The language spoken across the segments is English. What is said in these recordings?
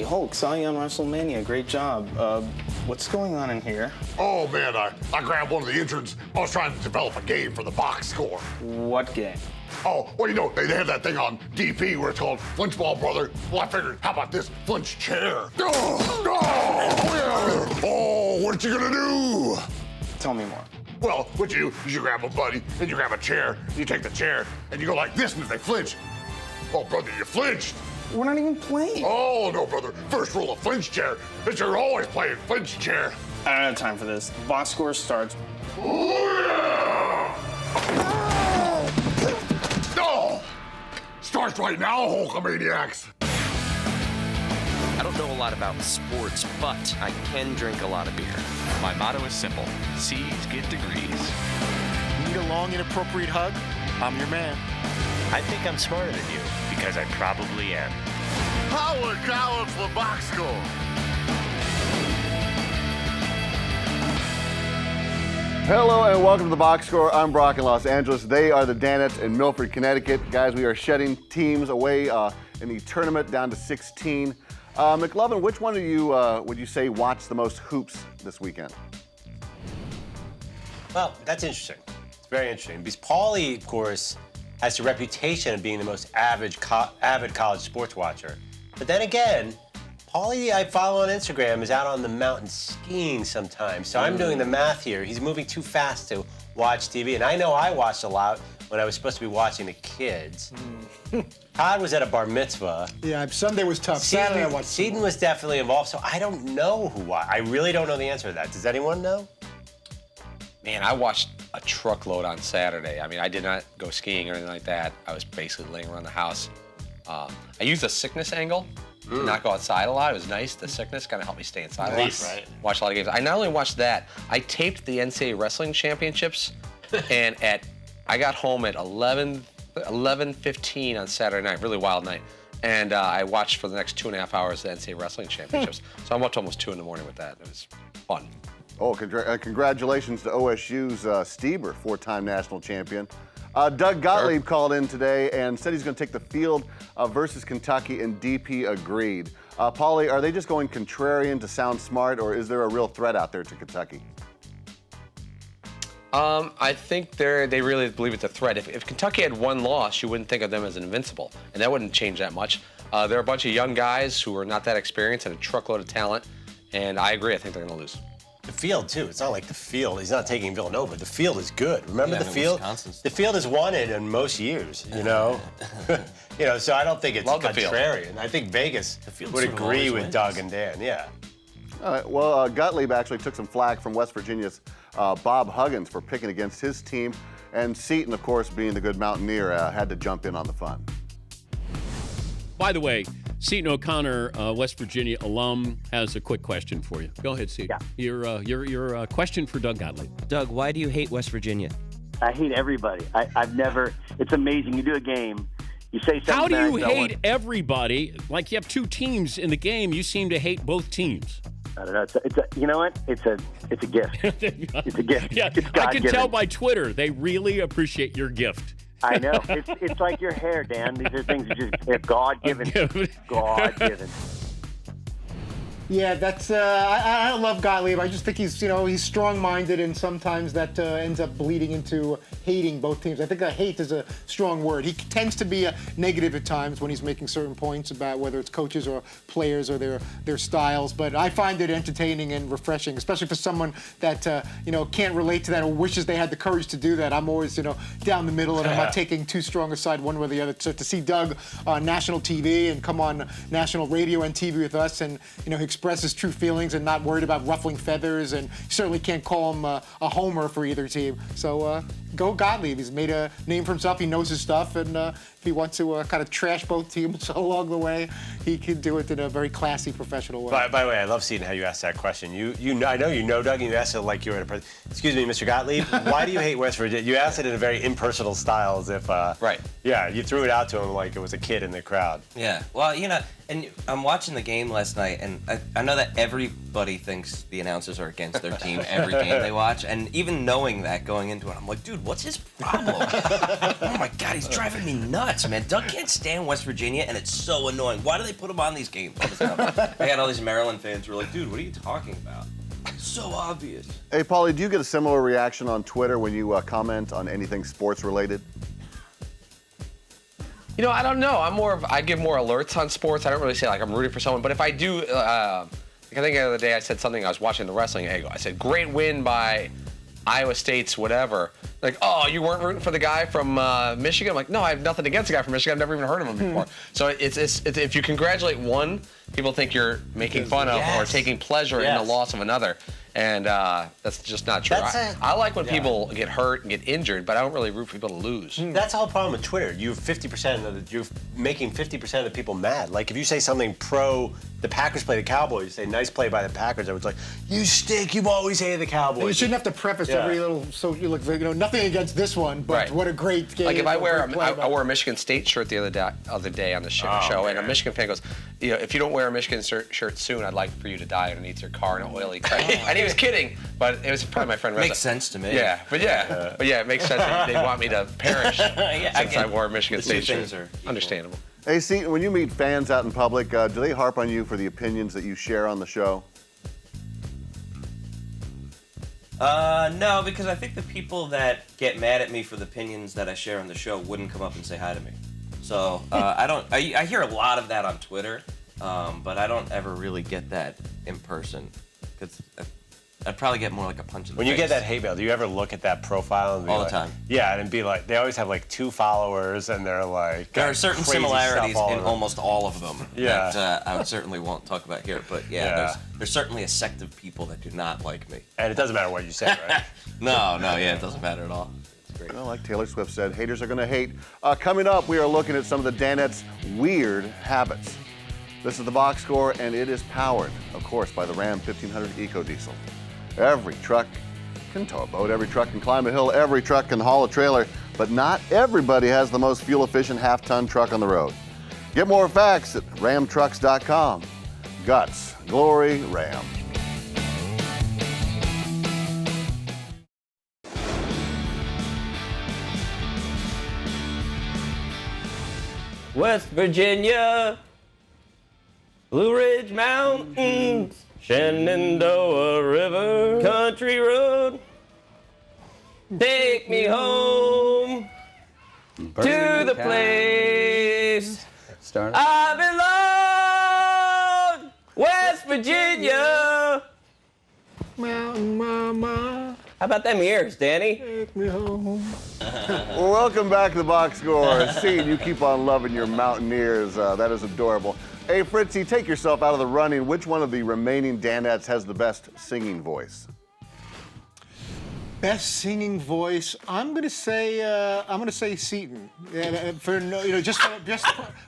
Hulk, saw you on WrestleMania. Great job. What's going on in here? Oh, man, I grabbed one of the interns. I was trying to develop a game for the box score. What game? Oh, well, you know, they have that thing on DP where it's called Flinchball Brother. Well, I figured, how about this flinch chair? Oh, what you gonna do? Tell me more. Well, what you do is you grab a buddy, and you grab a chair, you take the chair, and you go like this, and if they flinch, oh, brother, you flinched. We're not even playing. Oh, no, brother. First rule of flinch chair is you're always playing flinch chair. I don't have time for this. The box score starts. No! Starts right now, Hulkamaniacs. I don't know a lot about sports, but I can drink a lot of beer. My motto is simple. C's get degrees. Need a long, inappropriate hug? I'm your man. I think I'm smarter than you, because I probably am. Howard Collins for box score. Hello and welcome to the Box Score. I'm Brock in Los Angeles. They are the Danettes in Milford, Connecticut. Guys, we are shedding teams away in the tournament down to 16. McLovin, which one of you would you say watched the most hoops this weekend? Well, that's interesting. It's very interesting because Paulie, of course, has the reputation of being the most avid college sports watcher. But then again, Paulie, I follow on Instagram, is out on the mountain skiing sometimes. So I'm doing the math here. He's moving too fast to watch TV. And I know I watched a lot when I was supposed to be watching the kids. Todd was at a bar mitzvah. Yeah, Sunday was tough. Saturday I watched. Seton was definitely involved, so I don't know who watched. I really don't know the answer to that. Does anyone know? Man, I watched a truckload on Saturday. I mean, I did not go skiing or anything like that. I was basically laying around the house. I used a sickness angle to not go outside a lot. It was nice. The sickness kind of helped me stay inside a lot. Right. Watch a lot of games. I not only watched that, I taped the NCAA wrestling championships, and I got home at 11:15 on Saturday night, really wild night. And I watched for the next 2.5 hours the NCAA wrestling championships. So I'm up to almost 2 in the morning with that. It was fun. Oh, congratulations to OSU's Stieber, 4-time national champion. Doug Gottlieb called in today and said he's going to take the field versus Kentucky, and DP agreed. Paulie, are they just going contrarian to sound smart, or is there a real threat out there to Kentucky? I think they really believe it's a threat. If Kentucky had one loss, you wouldn't think of them as invincible, and that wouldn't change that much. They're a bunch of young guys who are not that experienced and a truckload of talent, and I agree. I think they're going to lose. The field, too. It's not like the field. He's not taking Villanova. The field is good. Remember the field? The field has won it in most years, you know? So I don't think it's contrarian. I think Vegas would agree with Doug and Dan, yeah. All right, well, Gottlieb actually took some flack from West Virginia's Bob Huggins for picking against his team, and Seton, of course, being the good Mountaineer, had to jump in on the fun. By the way, Seton O'Connor, West Virginia alum, has a quick question for you. Go ahead, Seton. Yeah. Your question for Doug Gottlieb. Doug, why do you hate West Virginia? I hate everybody. I've never. It's amazing. You do a game, you say something. How do you hate everybody? Like you have two teams in the game. You seem to hate both teams. I don't know. It's a you know what? It's a gift. It's a gift. Yeah, it's I can tell by Twitter. They really appreciate your gift. I know. It's like your hair, Dan. These are things that they're God-given. God-given. Yeah, that's. I love Gottlieb. I just think he's strong-minded, and sometimes that ends up bleeding into hating both teams. I think hate is a strong word. He tends to be negative at times when he's making certain points about whether it's coaches or players or their styles. But I find it entertaining and refreshing, especially for someone that can't relate to that or wishes they had the courage to do that. I'm always down the middle, and I'm not taking too strong a side one way or the other. So to see Doug on national TV and come on national radio and TV with us, and he express his true feelings and not worried about ruffling feathers, and certainly can't call him a homer for either team. So go Gottlieb. He's made a name for himself. He knows his stuff, and if he wants to kind of trash both teams along the way, he can do it in a very classy, professional way. By the way, I love seeing how you asked that question. I know you know Doug, and you asked it like you were at a press. Excuse me, Mr. Gottlieb, why do you hate West Virginia? You asked it in a very impersonal style, as if right. Yeah, you threw it out to him like it was a kid in the crowd. Yeah, well, and I'm watching the game last night, and I know that everybody thinks the announcers are against their team every game they watch, and even knowing that going into it, I'm like, dude, what's his problem? Oh my God, he's driving me nuts. nuts, man. Doug can't stand West Virginia, and it's so annoying. Why do they put him on these games all the time? I got all these Maryland fans who are like, dude, what are you talking about? It's so obvious. Hey, Paulie, do you get a similar reaction on Twitter when you comment on anything sports related? You know, I don't know. I give more alerts on sports. I don't really say like I'm rooting for someone, but if I do, like I think the other day I said something. I was watching the wrestling angle. I said, "Great win by Iowa State's whatever." Like, oh, you weren't rooting for the guy from Michigan? I'm like, no, I have nothing against the guy from Michigan. I've never even heard of him before. So it's if you congratulate one, people think you're making fun of or taking pleasure in the loss of another. And that's just not true. I like when people get hurt and get injured, but I don't really root for people to lose. That's the whole problem with Twitter. You're making 50% of the people mad. Like if you say something pro the Packers play the Cowboys, you say nice play by the Packers, everyone's like, you stink, you've always hated the Cowboys. And you shouldn't have to preface every little, so you look, nothing against this one, but what a great game. Like if I wore a Michigan State shirt the other day on the show, and a Michigan fan goes, you know, if you don't wear a Michigan shirt soon, I'd like for you to die underneath your car in an oily crash. And he was kidding, but it was probably my friend Reza. Makes sense to me. Yeah, but it makes sense that they want me to perish since I wore a Michigan State shirt. Understandable. Hey, see, when you meet fans out in public, do they harp on you for the opinions that you share on the show? No, because I think the people that get mad at me for the opinions that I share on the show wouldn't come up and say hi to me. So I hear a lot of that on Twitter, but I don't ever really get that in person. Because I'd probably get more like a punch in the face. When you get that hate mail, do you ever look at that profile and be all the like, time? Yeah, and be like, they always have like 2 followers, and they're like, there are certain similarities in almost all of them Yeah. that I certainly won't talk about here. But there's certainly a sect of people that do not like me. And it doesn't matter what you say, right? No, it doesn't matter at all. It's great. Well, like Taylor Swift said, haters are going to hate. Coming up, we are looking at some of the Danettes' weird habits. This is the box score, and it is powered, of course, by the Ram 1500 EcoDiesel. Every truck can tow a boat, every truck can climb a hill, every truck can haul a trailer, but not everybody has the most fuel-efficient half-ton truck on the road. Get more facts at ramtrucks.com. Guts, glory, Ram. West Virginia, Blue Ridge Mountains, Shenandoah River, Country Road, take me home to the place I belong, West Virginia. Mountain Mama. How about them ears, Danny? Take me home. Well, welcome back to the box score. Seeing you keep on loving your Mountaineers. That is adorable. Hey, Fritzy, take yourself out of the running. Which one of the remaining Danettes has the best singing voice? Best singing voice. I'm gonna say Seton. Just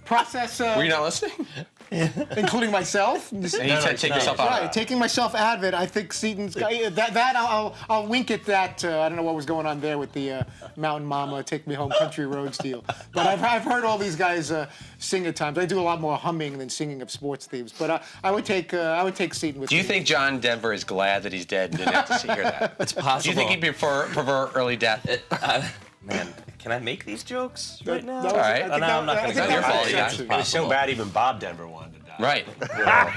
process. Were you not listening? Including myself. And you said take yourself out. Right, taking myself out of it. I think Seton's I'll wink at that. I don't know what was going on there with the Mountain Mama, Take Me Home, Country Roads deal. But I've heard all these guys sing at times. I do a lot more humming than singing of sports themes. But I would take Seton with. Do you think John Denver is glad that he's dead and didn't have to hear that? It's possible. Do you think he'd prefer early death? Man, can I make these jokes right now? All right. I'm not going to go your fault. there. It was so bad even Bob Denver wanted to die. Right.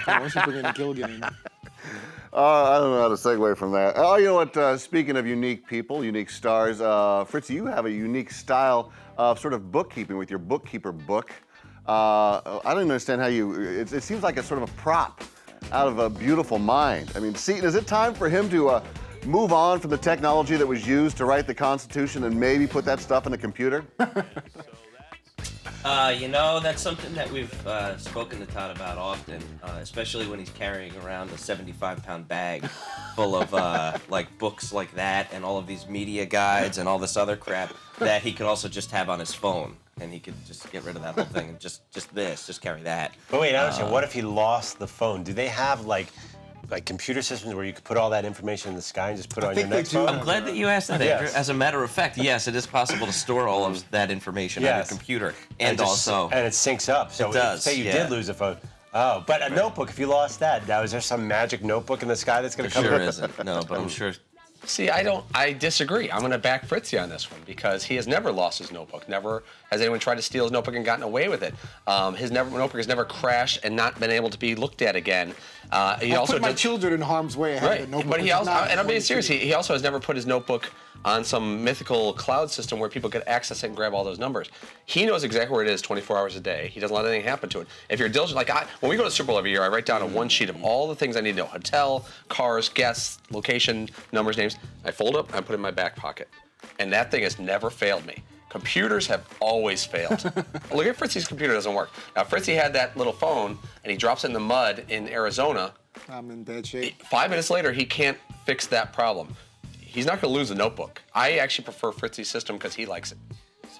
Once you bring in Gilligan in. I don't know how to segue from that. Oh, you know what? Speaking of unique people, unique stars, Fritzy, you have a unique style of sort of bookkeeping with your bookkeeper book. I don't even understand how it seems like it's sort of a prop out of a beautiful mind. I mean, Seton, is it time for him to move on from the technology that was used to write the Constitution and maybe put that stuff in a computer? That's something that we've spoken to Todd about often, especially when he's carrying around a 75-pound bag full of books like that and all of these media guides and all this other crap that he could also just have on his phone. And he could just get rid of that whole thing and just carry that. But wait, I understand. What if he lost the phone? Do they have like computer systems where you could put all that information in the sky and just put it on your next phone? I'm glad that you asked that, Andrew. As a matter of fact, yes, it is possible to store all of that information on your computer. And also... And it syncs up. So it does, say you did lose a phone. Oh, but a notebook, if you lost that, now is there some magic notebook in the sky that's going to come? There sure isn't, no, but I'm sure See, I disagree. I'm going to back Fritzy on this one because he has never lost his notebook. Never has anyone tried to steal his notebook and gotten away with it. His notebook has never crashed and not been able to be looked at again. He I also put my did- children in harm's way. I have Right, a notebook, but he which is also, not and I'm being one serious, to- he also has never put his notebook on some mythical cloud system where people could access it and grab all those numbers. He knows exactly where it is 24 hours a day. He doesn't let anything happen to it. If you're diligent, like when we go to Super Bowl every year, I write down on one sheet of all the things I need to know: hotel, cars, guests, location, numbers, names. I fold up, I put it in my back pocket, and that thing has never failed me. Computers have always failed. Look at Fritzy's computer; doesn't work. Now Fritzy had that little phone, and he drops it in the mud in Arizona. I'm in bad shape. 5 minutes later, he can't fix that problem. He's not going to lose the notebook. I actually prefer Fritzy's system because he likes it.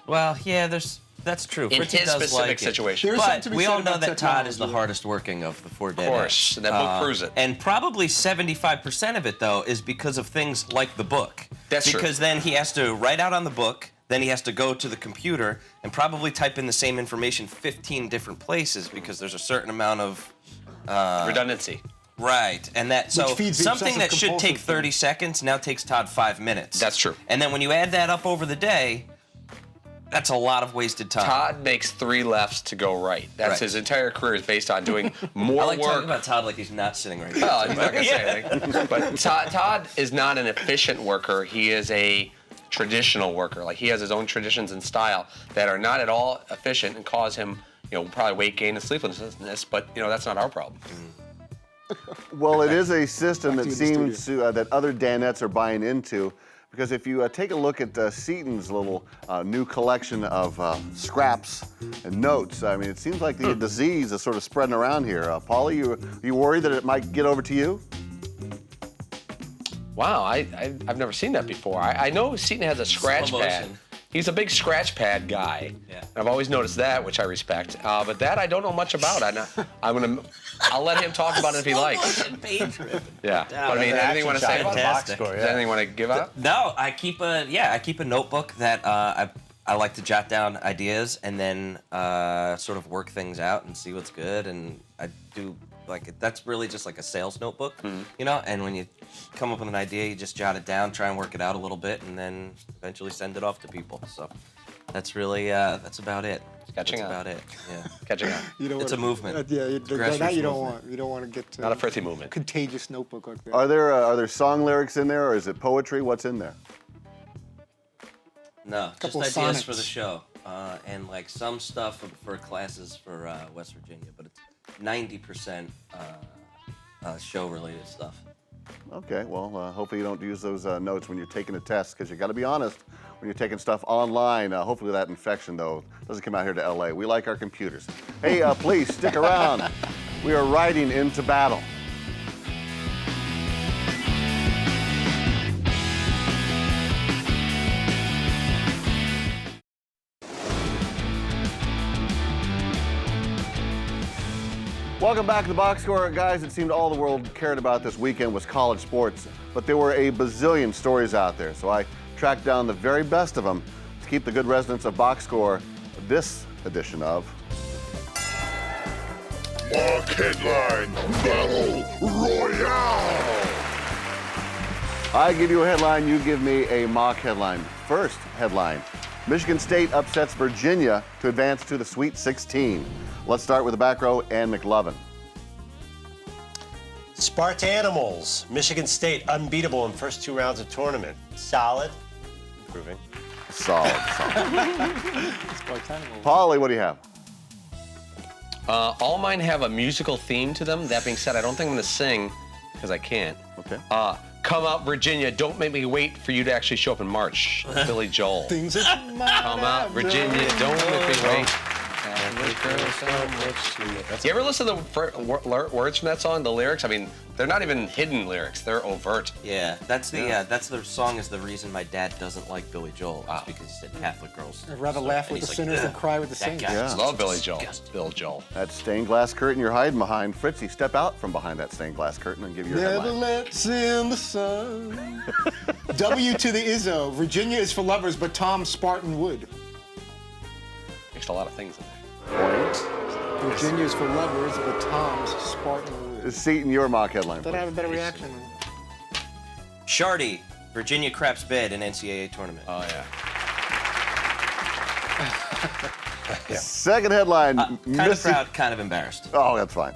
Well, yeah, that's true. In Fritzy his does specific like it. situation. But we all know that Todd is the hardest working of the four dead course, ends. and that book proves it. And probably 75% of it, though, is because of things like the book. That's true. Because then he has to write out on the book, then he has to go to the computer and probably type in the same information 15 different places because there's a certain amount of redundancy. Right, and that so Which feeds the something that should obsessive-compulsive take 30 seconds now takes Todd 5 minutes. That's true. And then when you add that up over the day, that's a lot of wasted time. Todd makes 3 lefts to go right. That's Right. his entire career is based on doing more I like work. talking about Todd like he's not sitting right here. Well, he's not going to say anything. But Todd is not an efficient worker. He is a traditional worker. Like he has his own traditions and style that are not at all efficient and cause him, probably weight gain and sleeplessness. But that's not our problem. Well, it is a system Back that to you in the seems to, that other Danettes are buying into, because if you take a look at Seaton's little new collection of scraps and notes, I mean, it seems like the disease is sort of spreading around here. Paulie, you worried that it might get over to you? Wow, I've never seen that before. I know Seaton has a scratch Slow pad. motion. He's a big scratch pad guy. Yeah. I've always noticed that, which I respect. But that I don't know much about. I'll let him talk about it if he likes. Yeah. But I mean, anything you want to say about Fantastic. Is there anything you want to give out? No, I keep a notebook that I like to jot down ideas and then sort of work things out and see what's good. And I do that's really just like a sales notebook, And when you come up with an idea, you just jot it down, try and work it out a little bit, and then eventually send it off to people. So that's really that's about it. Catching that's on. about it. Yeah. Catching on. It's a movement. Yeah, It's a grassroots that you don't movement. want. You don't want to get Not a Fritzy movement. contagious notebook like that. Are there song lyrics in there, or is it poetry? What's in there? No, just Couple ideas sonnets. for the show, and like some stuff for classes for West Virginia, but it's 90% show-related stuff. Okay, well, hopefully you don't use those notes when you're taking a test, because you got to be honest, when you're taking stuff online, hopefully that infection, though, doesn't come out here to L.A. We like our computers. Hey, please stick around. We are riding into battle. Welcome back to the Box Score. Guys, it seemed all the world cared about this weekend was college sports, but there were a bazillion stories out there, so I tracked down the very best of them to keep the good residents of Box Score this edition of Mock Headline Battle Royale! I give you a headline, you give me a mock headline. First headline, Michigan State upsets Virginia to advance to the Sweet 16. Let's start with the back row, Ann McLovin. Spartanimals, Michigan State unbeatable in first 2 rounds of tournament. Solid, improving. Solid. Paulie, what do you have? All mine have a musical theme to them. That being said, I don't think I'm going to sing because I can't. Okay. Come out, Virginia. Don't make me wait for you to actually show up in March. Billy Joel. Things that Come out, Virginia. Don't make me wait. You ever listen to the words from that song, the lyrics? I mean, they're not even hidden lyrics. They're overt. Yeah, that's the song is the reason my dad doesn't like Billy Joel. It's because he said Catholic girls. I'd rather laugh with the sinners than cry with the saints. Yeah. Love Billy Joel. Bill Joel. That stained glass curtain you're hiding behind. Fritzy, step out from behind that stained glass curtain and give your Never headline. lets in the sun. W to the Izzo. Virginia is for lovers, but Tom Spartan would. Mixed a lot of things in there. Virginia is for lovers, but Tom's Spartan would. Seaton, your mock headline, Thought I please. have a better reaction. Shardy, Virginia craps bed in NCAA tournament. Oh, yeah. Second headline. Kind of proud, kind of embarrassed. Oh, that's fine.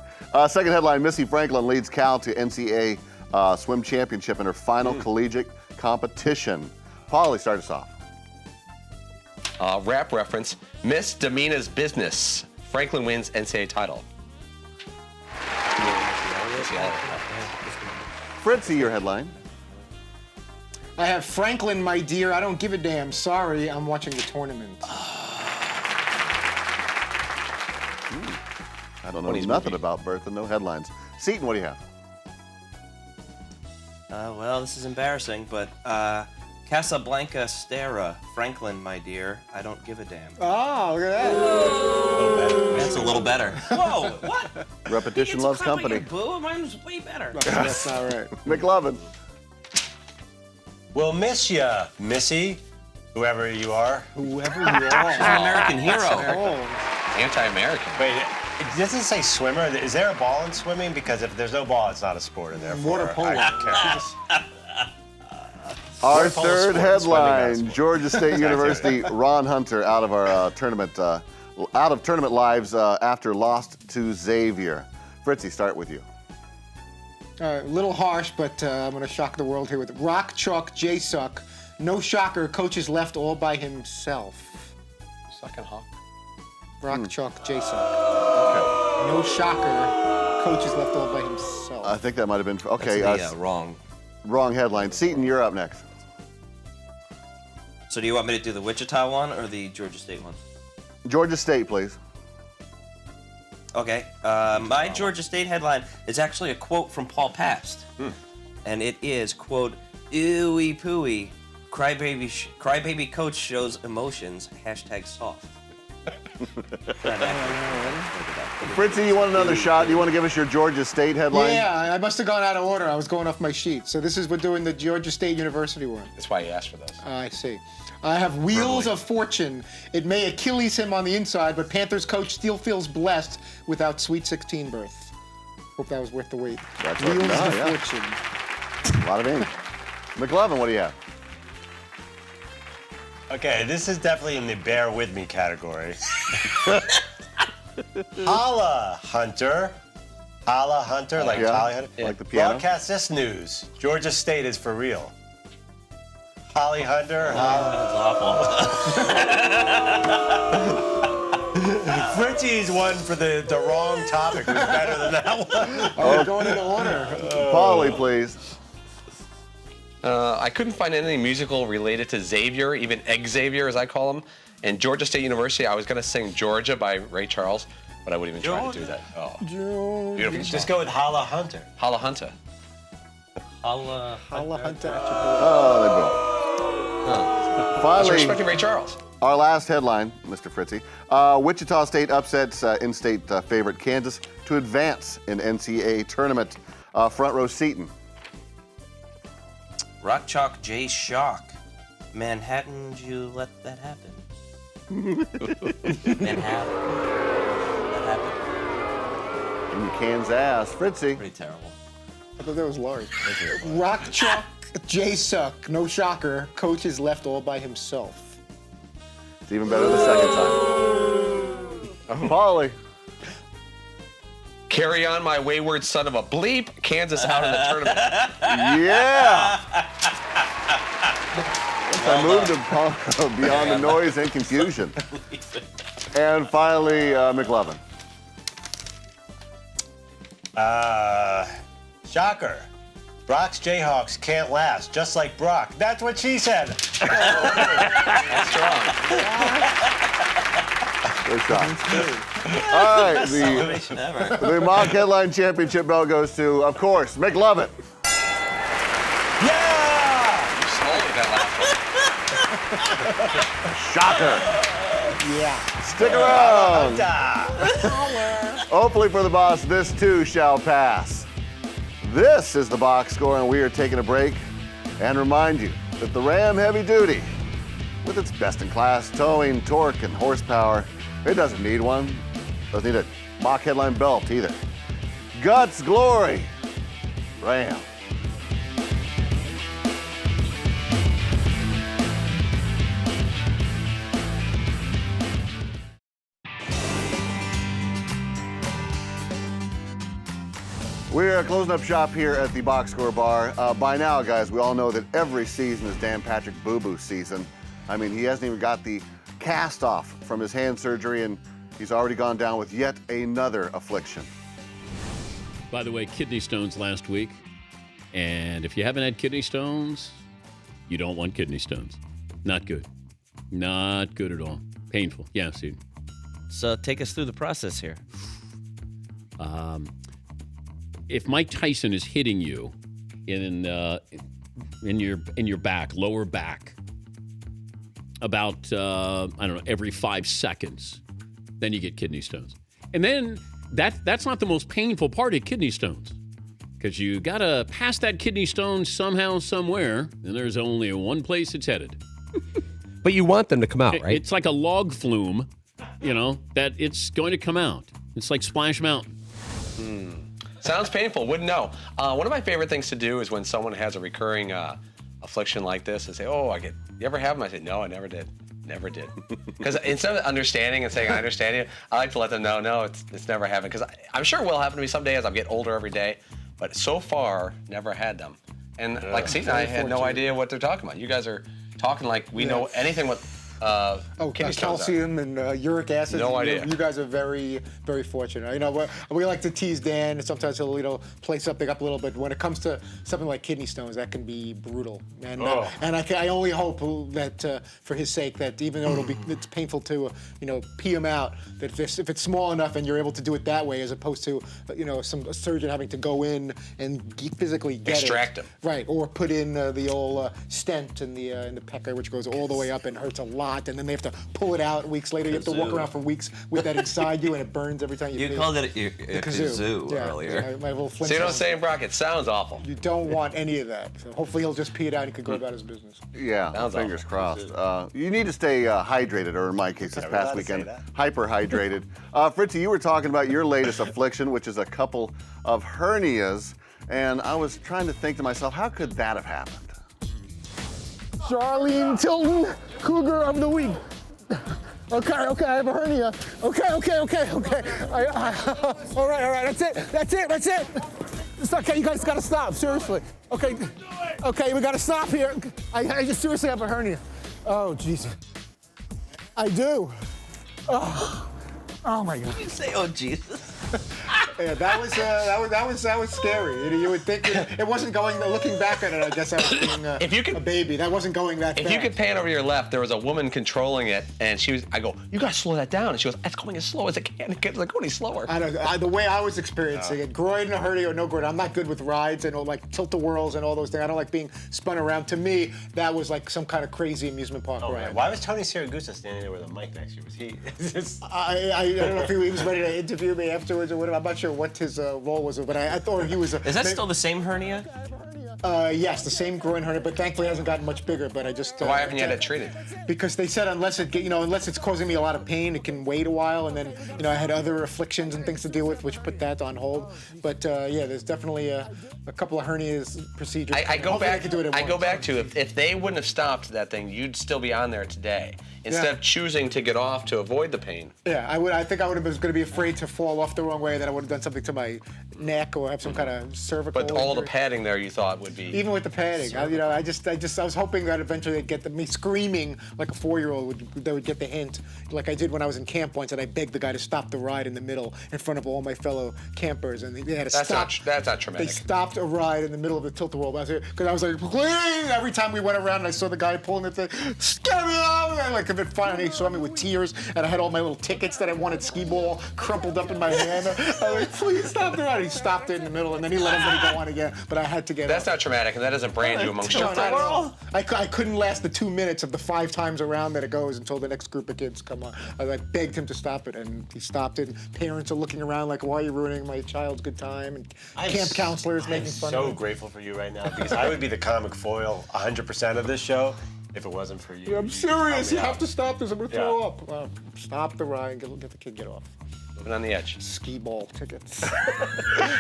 Second headline, Missy Franklin leads Cal to NCAA swim championship in her final collegiate competition. Paulie, start us off. Rap reference, Miss Demena's Business. Franklin wins NCAA title. Fritzy, your headline. I have Franklin, my dear. I don't give a damn. Sorry, I'm watching the tournament. I don't know nothing about Bertha, no headlines. Seton, what do you have? Well, this is embarrassing, but Casablanca Stera, Franklin, my dear. I don't give a damn. Oh, look at that. That's a little better. Whoa, what? Repetition loves company. Boo, mine's way better. That's not right. McLovin. We'll miss ya, Missy, whoever you are. Whoever you are. She's an American hero. Anti-American. Wait, it doesn't say swimmer. Is there a ball in swimming? Because if there's no ball, it's not a sport, and therefore Water polo. I don't care. Our Water polo third sport, swimming, not a headline, sport. Georgia State University, Ron Hunter out of our tournament, out of tournament lives after lost to Xavier. Fritzy, start with you. A little harsh, but I'm going to shock the world here with Rock Chalk J Suck. No shocker, coach is left all by himself. Sucking hawk. Rock Chalk J Suck. Okay. No shocker, coach is left all by himself. I think that might have been okay. That's wrong. Wrong headline. Seton, you're up next. So do you want me to do the Wichita one or the Georgia State one? Georgia State, please. Okay. My Georgia State headline is actually a quote from Paul Pabst. And it is, quote, "Ooey pooey, crybaby coach shows emotions, #soft." Fritzy, you want another shot? You want to give us your Georgia State headline? Yeah, I must have gone out of order. I was going off my sheet. So this is we're doing the Georgia State University one. That's why you asked for this. I see. I have Wheels of Fortune. It may Achilles him on the inside, but Panthers coach still feels blessed without Sweet 16 berth. Hope that was worth the wait. That's Wheels what, of yeah. Fortune. A lot of ink. McLovin, what do you have? Okay, this is definitely in the bear with me category. Holla, Hunter. Holla, Hunter, like Holly Hunter. Like the piano. Broadcast this news. Georgia State is for real. Holly Hunter. Holla. That's Fritzy's one for the wrong topic was better than that one. Oh, we're going in order. Paulie, please. I couldn't find anything musical related to Xavier, even Xavier as I call him. And Georgia State University, I was going to sing Georgia by Ray Charles, but I wouldn't even try to do that. Oh, beautiful song. Just go with Holla Hunter. Holla Hunter. Holla Hunter. Oh, they both. Finally, Respecting Ray Charles. our last headline, Mr. Fritzy. Wichita State upsets in-state favorite Kansas to advance in NCAA tournament. Front row Seton. Rock Chalk J Shock. Manhattan, you let that happen. Manhattan. That happened. In Kansas. Fritzy. Pretty terrible. I thought that was large. Rock Chalk J Suck. No shocker, coach is left all by himself. It's even better the second time. Paulie. Carry on, my wayward son of a bleep. Kansas out of the tournament. Yeah. I moved beyond the noise and confusion. And finally, McLovin. Shocker. Brock's Jayhawks can't last, just like Brock. That's what she said. That's strong. Good shot. All right, the mock headline championship bell goes to, of course, McLovin. Yeah! You stole that last Shocker. Yeah. Stick around. Hopefully for the boss, this too shall pass. This is the box score, and we are taking a break and remind you that the Ram Heavy Duty, with its best-in-class towing, torque, and horsepower, it doesn't need one. Doesn't need a mock headline belt either. Guts, glory, Ram. We're closing up shop here at the Box Score Bar. By now, guys, we all know that every season is Dan Patrick Boo Boo season. I mean, he hasn't even got the cast off from his hand surgery, and he's already gone down with yet another affliction. By the way, kidney stones last week. And if you haven't had kidney stones, you don't want kidney stones. Not good. Not good at all. Painful. Yeah, Steve. So take us through the process here. If Mike Tyson is hitting you in your back, lower back, about I don't know, every 5 seconds, then you get kidney stones. And then that's not the most painful part of kidney stones, because you gotta pass that kidney stone somehow, somewhere, and there's only one place it's headed. But you want them to come out, right? It's like a log flume, that it's going to come out. It's like Splash Mountain. Sounds painful. Wouldn't know. One of my favorite things to do is when someone has a recurring affliction like this and say, "Oh, you ever have them?" I say, "No, I never did. Never did." Because instead of understanding and saying, "I understand you," I like to let them know, "No, it's never happened." Because I'm sure it will happen to me someday as I get older every day. But so far, never had them. And like Steve and I had no idea what they're talking about. You guys are talking like we know anything with kidney stones calcium and uric acid. No idea. You guys are very, very fortunate. We like to tease Dan, and sometimes he'll play something up a little bit. When it comes to something like kidney stones, that can be brutal. And I only hope that for his sake, that even though it's painful to pee him out, that if it's small enough and you're able to do it that way, as opposed to a surgeon having to go in and physically extract him, right, or put in the old stent in the pecker, which goes all the way up and hurts a lot. And then they have to pull it out weeks later. You have to walk around for weeks with that inside you, and it burns every time you pee. You called it a kazoo earlier. My little See what I'm saying, Brock? It sounds awful. You don't want any of that. So hopefully he'll just pee it out and he can go about his business. Yeah, fingers crossed. You need to stay hydrated, or in my case this past weekend, hyper-hydrated. Fritzy, you were talking about your latest affliction, which is a couple of hernias, and I was trying to think to myself, how could that have happened? Charlene Tilton, Cougar of the Week. Okay, I have a hernia. Okay. All right, that's it. It's okay, you guys gotta stop, seriously. Okay, we gotta stop here. I just seriously have a hernia. Oh, Jesus. I do. Oh my God. You say, "Oh Jesus." Yeah, that was scary. You would think it wasn't going. Looking back at it, I guess I was being a baby. That wasn't going that fast. If you could pan over your left, there was a woman controlling it, and I go, "You gotta slow that down." And she goes, "It's going as slow as it can." It's like, "Go any slower." The way I was experiencing it, groin, hernia, or no groin. I'm not good with rides and like tilt-a-whirls and all those things. I don't like being spun around. To me, that was like some kind of crazy amusement park ride. Man. Why was Tony Siragusa standing there with a mic next to you? Was he? I don't know if he was ready to interview me afterwards or whatever. I'm not sure what his role was, but I thought he was. Is that still the same hernia? Yes, the same groin hernia, but thankfully it hasn't gotten much bigger. But I just. So why haven't you had it treated? Because they said unless it's causing me a lot of pain, it can wait a while, and then I had other afflictions and things to deal with, which put that on hold. But there's definitely a couple of hernias procedures. I go back to if they wouldn't have stopped that thing, you'd still be on there today. Instead of choosing to get off to avoid the pain. Yeah, I think I would have been going to be afraid to fall off the wrong way, that I would have done something to my neck or have some kind of cervical. But all the padding there, you thought would be. Even with the padding, I was hoping that eventually they'd get me screaming like a 4-year-old they would get the hint, like I did when I was in camp once, and I begged the guy to stop the ride in the middle in front of all my fellow campers, and they had to stop. That's not traumatic. They stopped a ride in the middle of the tilt-a-whirl because I was like, please! Every time we went around and I saw the guy pulling the thing, get me off! Like a bit fun, and he saw me with tears, and I had all my little tickets that I wanted skee ball crumpled up in my hand. I was like, please stop the ride. He stopped it in the middle, and then he let everybody go on again. But I had to get. That's not traumatic, and that doesn't brand you amongst your friends. I couldn't last the 2 minutes of the 5 times around that it goes until the next group of kids come on. I begged him to stop it, and he stopped it. Parents are looking around like, why are you ruining my child's good time? And camp counselors making fun of me. I'm so grateful for you right now, because I would be the comic foil 100% of this show if it wasn't for you. I'm serious. You have to stop this. I'm going to throw up. Stop the ride and get the kid get off. Living on the edge. Skee ball tickets.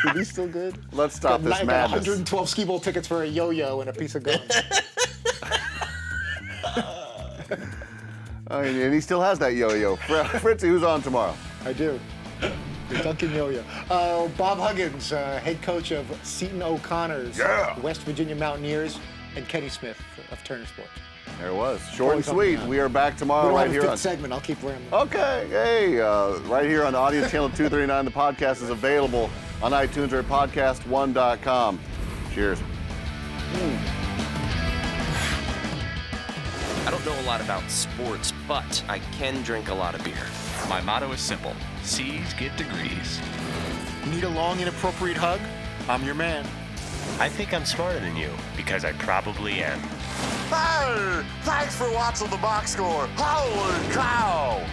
Are these still good? Let's stop this madness. 112 skee ball tickets for a yo-yo and a piece of gum. And he still has that yo-yo. Fritzy, who's on tomorrow? I do. Good Duncan Yo-Yo. Bob Huggins, head coach of Seton O'Connor's West Virginia Mountaineers, and Kenny Smith of Turner Sports. There it was. Short and sweet. We are back tomorrow right here on segment. I'll keep rambling. Okay. Hey, right here on Audience Channel 239. The podcast is available on iTunes or at podcast1.com. Cheers. I don't know a lot about sports, but I can drink a lot of beer. My motto is simple. C's get degrees. Need a long, inappropriate hug? I'm your man. I think I'm smarter than you. Because I probably am. Hey, thanks for watching the box score. Holy cow!